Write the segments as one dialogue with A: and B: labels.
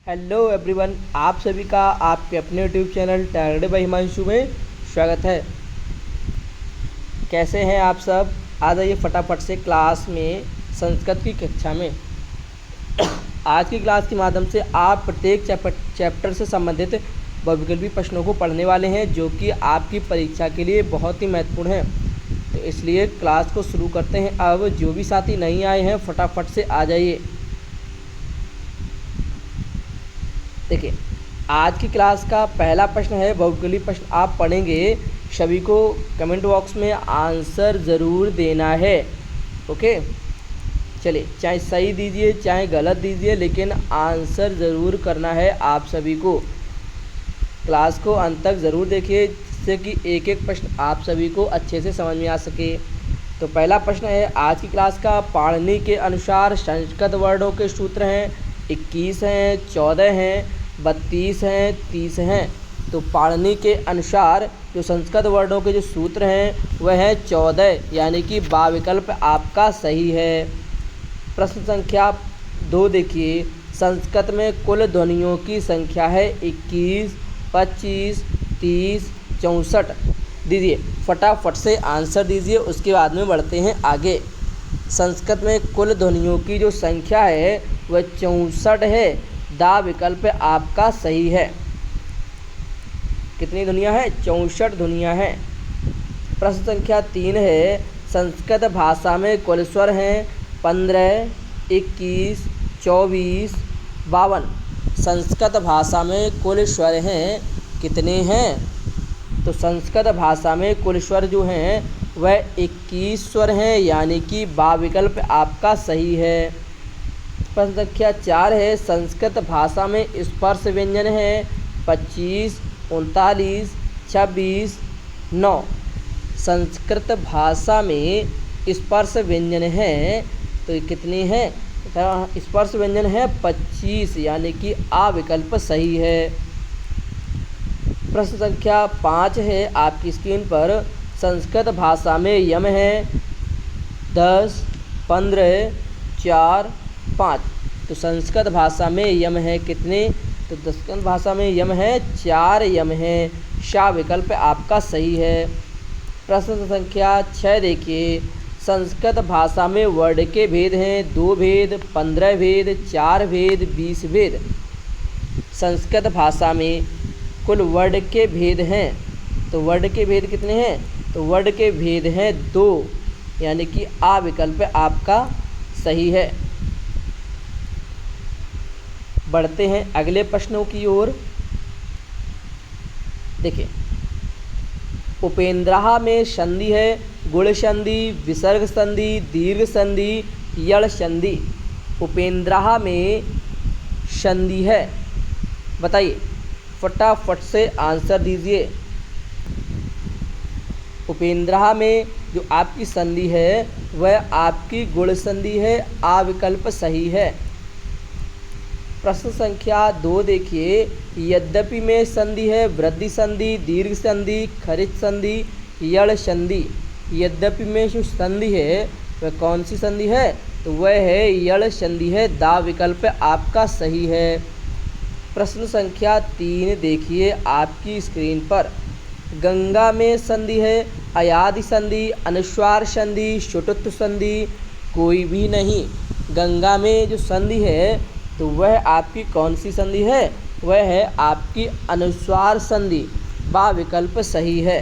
A: Hello everyone, आप सभी का आपके अपने YouTube channel talented by Himanshu में स्वागत है। कैसे हैं आप सब? आ जाइए फटाफट से क्लास में संस्कृत की कक्षा में। आज की क्लास के माध्यम से आप प्रत्येक चैप्टर से संबंधित बहुविकल्पी प्रश्नों को पढ़ने वाले हैं, जो कि आपकी परीक्षा के लिए बहुत ही महत्वपूर्ण है। तो इसलिए क्लास को शुरू करते हैं। अब जो भी साथी नहीं आए हैं फटाफट से आ जाइए। देखिए, आज की क्लास का पहला प्रश्न है बहुविकल्पी प्रश्न। आप पढ़ेंगे, सभी को कमेंट बॉक्स में आंसर ज़रूर देना है। ओके, चलिए, चाहे सही दीजिए चाहे गलत दीजिए, लेकिन आंसर ज़रूर करना है आप सभी को। क्लास को अंत तक ज़रूर देखिए, जिससे कि एक एक प्रश्न आप सभी को अच्छे से समझ में आ सके। तो पहला प्रश्न है आज की क्लास का, पाणिनि के अनुसार संस्कृत वर्णों के सूत्र हैं 21 हैं, 14 हैं, 32 हैं, 30 हैं। तो पाणिनि के अनुसार जो संस्कृत वर्णों के जो सूत्र हैं वह है 14, यानी कि बा विकल्प आपका सही है। प्रश्न संख्या 2 देखिए, संस्कृत में कुल ध्वनियों की संख्या है 21, 25, 30, 64। दीजिए, फटाफट से आंसर दीजिए, उसके बाद में बढ़ते हैं आगे। संस्कृत में कुल ध्वनियों की जो संख्या है वह 64 है। दा विकल्प आपका सही है। कितनी ध्वनियाँ हैं? 64 ध्वनियाँ हैं। प्रश्न संख्या 3 है, संस्कृत भाषा में कुल स्वर हैं 15, 21, 24, 52। संस्कृत भाषा में कुल स्वर हैं कितने हैं? तो संस्कृत भाषा में कुल स्वर जो हैं वह 21 स्वर हैं, यानी कि बा विकल्प आपका सही है। प्रश्न संख्या 4 है, संस्कृत भाषा में स्पर्श व्यंजन है 25, 39, 26, 9। संस्कृत भाषा में स्पर्श व्यंजन है तो ये कितने हैं? स्पर्श व्यंजन है 25, यानी कि आ विकल्प सही है। प्रश्न संख्या 5 है आपकी स्क्रीन पर, संस्कृत भाषा में यम है 10, 15, 4, 5। तो संस्कृत भाषा में यम है कितने? तो संस्कृत भाषा में यम है 4 यम है। शा विकल्प आपका सही है। प्रश्न संख्या 6 देखिए, संस्कृत भाषा में वर्ण के भेद हैं 2 भेद, 15 भेद, 4 भेद, 20 भेद। संस्कृत भाषा में कुल वर्ण के भेद हैं, तो वर्ण के भेद कितने हैं? तो वर्ण के भेद हैं 2, यानी कि आ विकल्प आपका सही है। बढ़ते हैं अगले प्रश्नों की ओर। देखिए, उपेंद्रहा में संधि है गुण संधि, विसर्ग संधि, दीर्घ संधि, यड़ संधि। उपेंद्रहा में संधि है, बताइए, फटाफट से आंसर दीजिए। उपेंद्रहा में जो आपकी संधि है वह आपकी गुण संधि है। आ विकल्प सही है। प्रश्न संख्या 2 देखिए, यद्यपि में संधि है वृद्धि संधि, दीर्घ संधि, खरिच संधि, यड़ संधि। यद्यपि में जो संधि है वह कौन सी संधि है? तो वह है यड़ संधि है। दा विकल्प आपका सही है। प्रश्न संख्या 3 देखिए आपकी स्क्रीन पर, गंगा में संधि है अयादि संधि, अनुस्वार संधि, शुटुत्व संधि, कोई भी नहीं। गंगा में जो संधि है तो वह आपकी कौन सी संधि है? वह है आपकी अनुस्वार संधि। बा विकल्प सही है।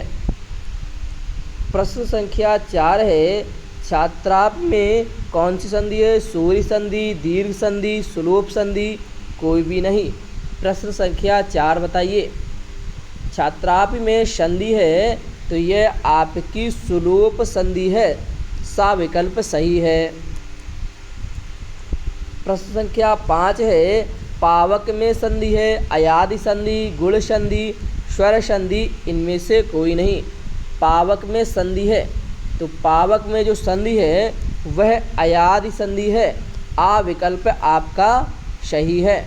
A: प्रश्न संख्या 4 है, छात्राप में कौन सी संधि है? सूर्य संधि, दीर्घ संधि, सुलोप संधि, कोई भी नहीं। प्रश्न संख्या 4 बताइए। छात्राप में संधि है तो यह आपकी सुलोप संधि है। सा विकल्प सही है। प्रश्न संख्या 5 है, पावक में संधि है अयादि संधि, गुण संधि, स्वर संधि, इनमें से कोई नहीं। पावक में संधि है तो पावक में जो संधि है वह अयादि संधि है। आ विकल्प आपका सही है।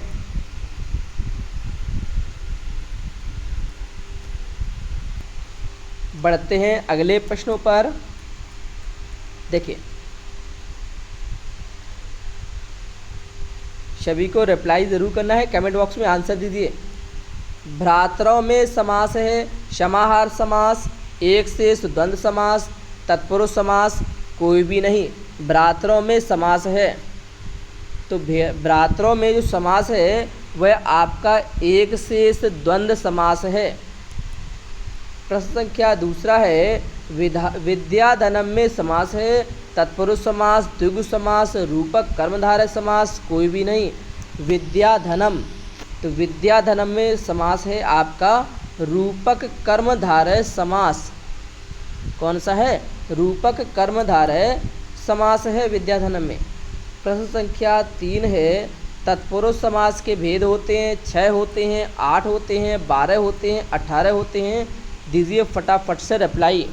A: बढ़ते हैं अगले प्रश्नों पर। देखिए, सभी को रिप्लाई ज़रूर करना है, कमेंट बॉक्स में आंसर दीजिए। भ्रातरों में समास है समाहार समास, एक शेष द्वंद्व समास, तत्पुरुष समास, कोई भी नहीं। भ्रातरों में समास है तो भ्रातरों में जो समास है वह आपका एक शेष द्वंद्व समास है। प्रश्न संख्या दूसरा है विद्याधनम में समास है तत्पुरुष समास, द्विगु समास, रूपक कर्मधारय समास, कोई भी नहीं। विद्याधनम, तो विद्याधनम में समास है आपका रूपक कर्मधारय समास। कौन सा है? रूपक कर्मधारय समास है विद्याधनम में। प्रश्न संख्या 3 है तत्पुरुष समास के भेद होते हैं, 6 होते हैं, 8 होते हैं, 12 होते हैं, 18 होते हैं। दीजिए फटाफट से रिप्लाई।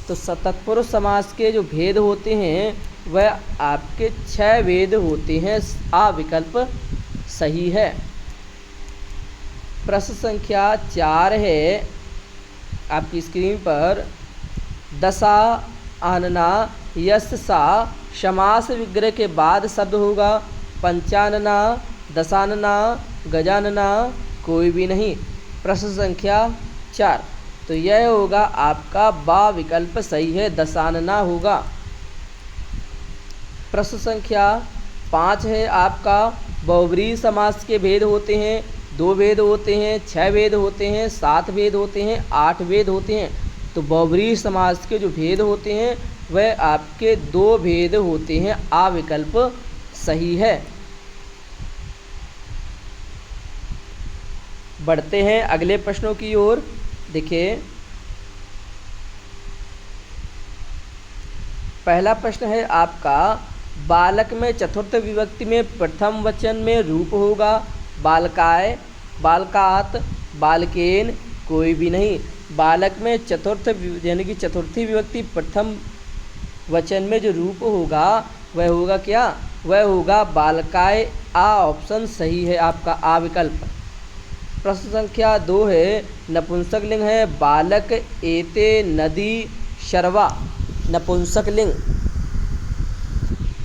A: तो तत्पुरुष समास के जो भेद होते हैं वह आपके 6 भेद होते हैं। आ विकल्प सही है। प्रश्न संख्या 4 है आपकी स्क्रीन पर दशा आनना यश सा समास विग्रह के बाद शब्द होगा। पंचानना, दशानना, गजानना, कोई भी नहीं। प्रश्न संख्या 4, तो यह होगा आपका बा विकल्प सही है, दशानना होगा। प्रश्न संख्या 5 है आपका बहुव्रीहि समास के भेद होते हैं, 2 भेद होते हैं, 6 भेद होते हैं, 7 भेद होते हैं, 8 भेद होते हैं। तो बहुव्रीहि समास के जो भेद होते हैं वह आपके 2 भेद होते हैं। आ विकल्प सही है। बढ़ते हैं अगले प्रश्नों की ओर। देखिए पहला प्रश्न है आपका बालक में चतुर्थ विभक्ति में प्रथम वचन में रूप होगा। बालकाय, बालकात, बालकेन, कोई भी नहीं। बालक में चतुर्थ यानी कि चतुर्थी विभक्ति प्रथम वचन में जो रूप होगा वह होगा क्या? वह होगा बालकाय। आ ऑप्शन सही है आपका, आ विकल्प। प्रश्न संख्या 2 है नपुंसक लिंग है बालक, एते, नदी, शर्वा, नपुंसक लिंग।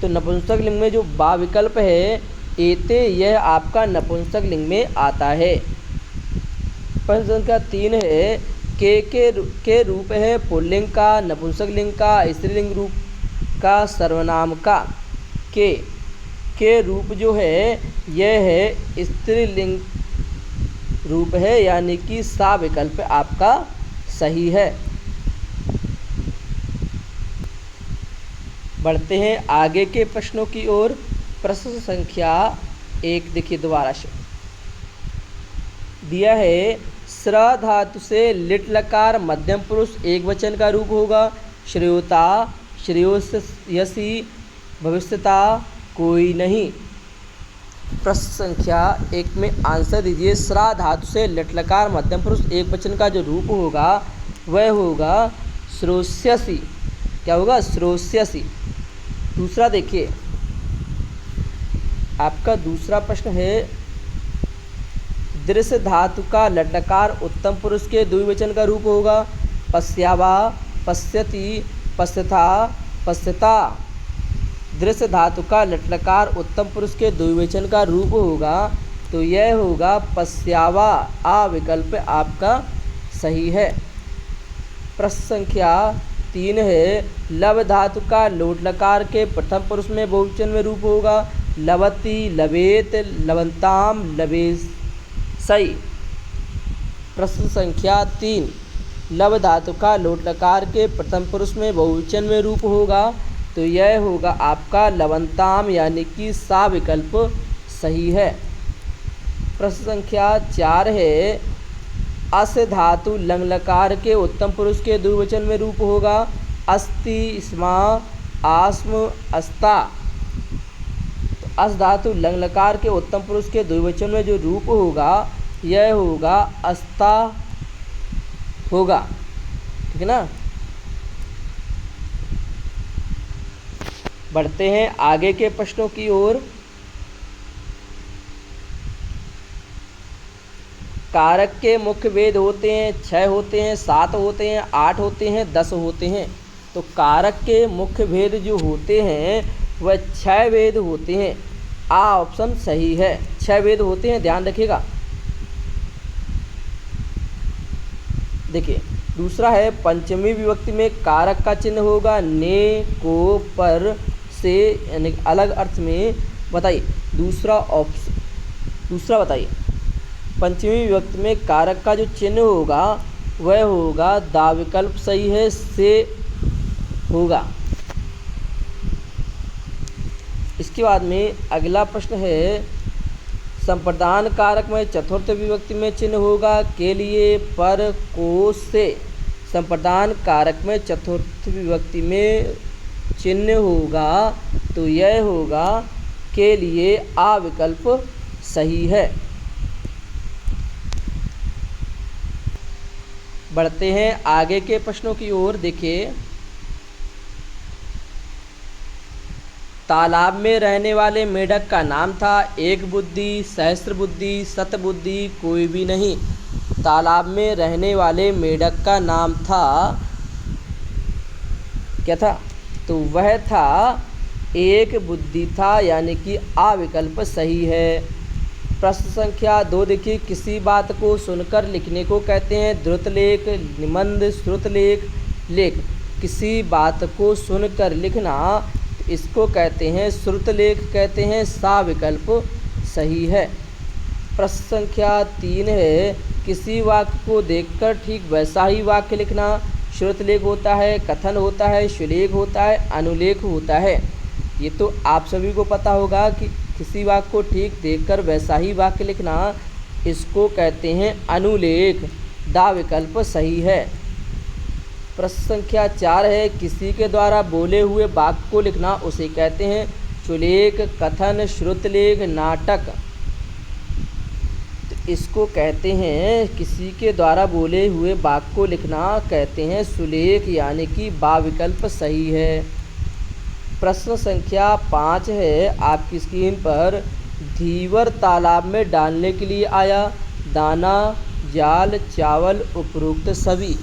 A: तो नपुंसक लिंग में जो बा विकल्प है एते, यह आपका नपुंसक लिंग में आता है। प्रश्न संख्या 3 है के रूप है पुल्लिंग का, नपुंसक लिंग का, स्त्रीलिंग रूप का, सर्वनाम का। के रूप जो है यह है स्त्रीलिंग रूप है, यानी कि सा विकल्प आपका सही है। बढ़ते हैं आगे के प्रश्नों की ओर। प्रश्न संख्या 1 देखिए दोबारा से दिया है श्र धातु से लिट लकार मध्यम पुरुष एक वचन का रूप होगा। श्रेयोता, श्रेयोयसी, भविष्यता, कोई नहीं। प्रश्न संख्या 1 में आंसर दीजिए। श्रा धातु से लिट लकार मध्यम पुरुष एक वचन का जो रूप होगा वह होगा श्रोष्यसी। क्या होगा? श्रोष्यसी। दूसरा देखिए आपका दूसरा प्रश्न है दृश्य धातु का लटकार उत्तम पुरुष के द्विवचन का रूप होगा। पश्यावा, पश्यति, पश्यथा, पश्यता। दृश्य धातु का लटकार उत्तम पुरुष के द्विवचन का रूप होगा, तो यह होगा पश्यावा। आ विकल्प आपका सही है। प्रश्न संख्या 3 है लब धातु का लोट लकार के प्रथम पुरुष में बहुवचन में रूप होगा। लवती, लवेत, लवंताम, लवेसई। प्रश्न संख्या 3 लब धातु का लोट लकार के प्रथम पुरुष में बहुवचन में रूप होगा, तो यह होगा आपका लवंताम, यानी कि सा विकल्प सही है। प्रश्न संख्या 4 है अस धातु लंग लकार के उत्तम पुरुष के द्विवचन में रूप होगा। अस्ति, स्मा, आस्म, अस्ता। तो अस धातु लंग लकार के उत्तम पुरुष के द्विवचन में जो रूप होगा यह होगा अस्ता होगा। ठीक है ना। बढ़ते हैं आगे के प्रश्नों की ओर। कारक के मुख्य भेद होते हैं, 6 होते हैं, 7 होते हैं, 8 होते हैं, 10 होते हैं। तो कारक के मुख्य भेद जो होते हैं वह 6 भेद होते हैं। आ ऑप्शन सही है। 6 वेद होते हैं, ध्यान रखिएगा। देखिए दूसरा है पंचमी विभक्ति में कारक का चिन्ह होगा ने, को, पर, से, यानी अलग अर्थ में। बताइए दूसरा बताइए। पंचमी विभक्ति में कारक का जो चिन्ह होगा वह होगा दा विकल्प सही है, से होगा। इसके बाद में अगला प्रश्न है संप्रदान कारक में चतुर्थ विभक्ति में चिन्ह होगा के लिए, पर, को, से। संप्रदान कारक में चतुर्थ विभक्ति में चिन्ह होगा तो यह होगा के लिए, आ विकल्प सही है। बढ़ते हैं आगे के प्रश्नों की ओर। देखिए तालाब में रहने वाले मेढक का नाम था एक बुद्धि, सहस्त्र बुद्धि, शत बुद्धि, कोई भी नहीं। तालाब में रहने वाले मेढक का नाम था, क्या था? तो वह था एक बुद्धि था, यानी कि आ विकल्प सही है। प्रश्न संख्या 2 देखिए, किसी बात को सुनकर लिखने को कहते हैं द्रुतलेख, निबंध, श्रुतलेख, लेख। किसी बात को सुनकर लिखना इसको कहते हैं श्रुतलेख कहते हैं, सा विकल्प सही है। प्रश्न संख्या 3 है, किसी वाक्य को देखकर ठीक वैसा ही वाक्य लिखना श्रुतलेख होता है, कथन होता है, सुलेख होता है, अनुलेख होता है। ये तो आप सभी को पता होगा कि किसी वाक्य को ठीक देखकर वैसा ही वाक्य लिखना इसको कहते हैं अनुलेख, दा विकल्प सही है। प्रश्न संख्या 4 है, किसी के द्वारा बोले हुए वाक्य को लिखना उसे कहते हैं सुलेख, कथन, श्रुतलेख, नाटक। तो इसको कहते हैं, किसी के द्वारा बोले हुए वाक्य को लिखना कहते हैं सुलेख, यानी कि बा विकल्प सही है। प्रश्न संख्या 5 है आपकी स्क्रीन पर, धीवर तालाब में डालने के लिए आया, दाना, जाल, चावल, उपरोक्त सभी।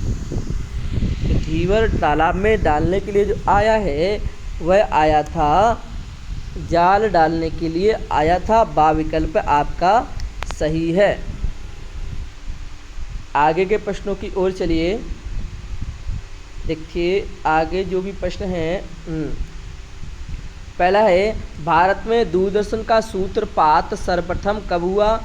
A: धीवर तालाब में डालने के लिए जो आया है वह आया था, जाल डालने के लिए आया था, बा विकल्प आपका सही है। आगे के प्रश्नों की ओर चलिए। देखिए आगे जो भी प्रश्न हैं, पहला है, भारत में दूरदर्शन का सूत्रपात सर्वप्रथम कब हुआ?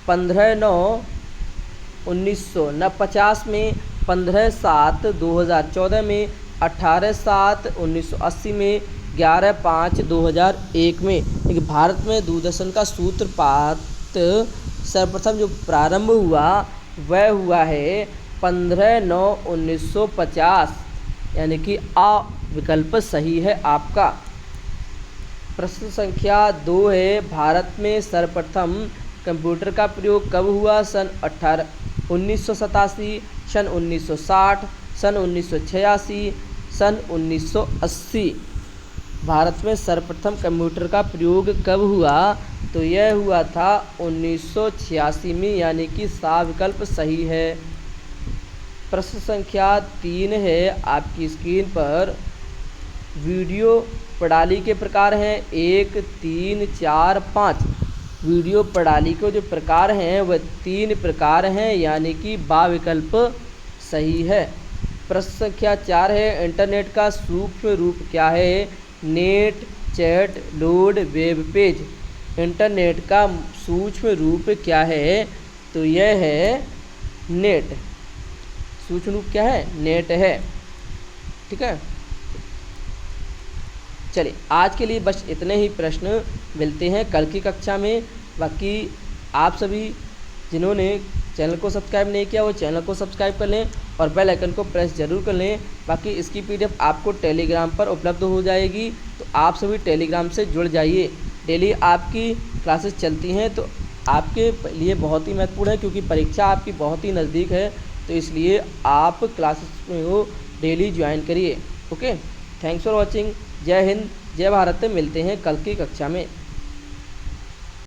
A: 15/9/1950 में, 15/7/2014 में, 18/7/1980 में, 11/5/2001 में। देखिए भारत में दूरदर्शन का सूत्रपात सर्वप्रथम जो प्रारंभ हुआ वह हुआ है 15/9/1950, यानी कि आ विकल्प सही है आपका। प्रश्न संख्या 2 है, भारत में सर्वप्रथम कंप्यूटर का प्रयोग कब हुआ? सन 1987, सन 1960, सन 1986, सन 1980। भारत में सर्वप्रथम कंप्यूटर का प्रयोग कब हुआ? तो यह हुआ था 1986 में, यानी कि सा विकल्प सही है। प्रश्न संख्या 3 है आपकी स्क्रीन पर, वीडियो प्रणाली के प्रकार हैं 1, 3, 4, 5। वीडियो प्रणाली के जो प्रकार हैं वह 3 प्रकार हैं, यानी कि बा विकल्प सही है। प्रश्न संख्या 4 है, इंटरनेट का सूक्ष्म रूप क्या है? Net, chat, load, web page. Internet का सूक्ष्म रूप क्या है? तो यह है नेट। सूक्ष्म रूप क्या है? नेट है। ठीक है, चलिए आज के लिए बस इतने ही प्रश्न, मिलते हैं कल की कक्षा में। बाकी आप सभी जिन्होंने चैनल को सब्सक्राइब नहीं किया वो चैनल को सब्सक्राइब कर लें और बेल आइकन को प्रेस जरूर कर लें। बाकी इसकी पीडीएफ आपको टेलीग्राम पर उपलब्ध हो जाएगी, तो आप सभी टेलीग्राम से जुड़ जाइए। डेली आपकी क्लासेस चलती हैं, तो आपके लिए बहुत ही महत्वपूर्ण है, क्योंकि परीक्षा आपकी बहुत ही नज़दीक है, तो इसलिए आप क्लासेस में वो डेली ज्वाइन करिए। Okay, thanks for watching. जय हिंद, जय भारत। मिलते हैं कल की कक्षा में।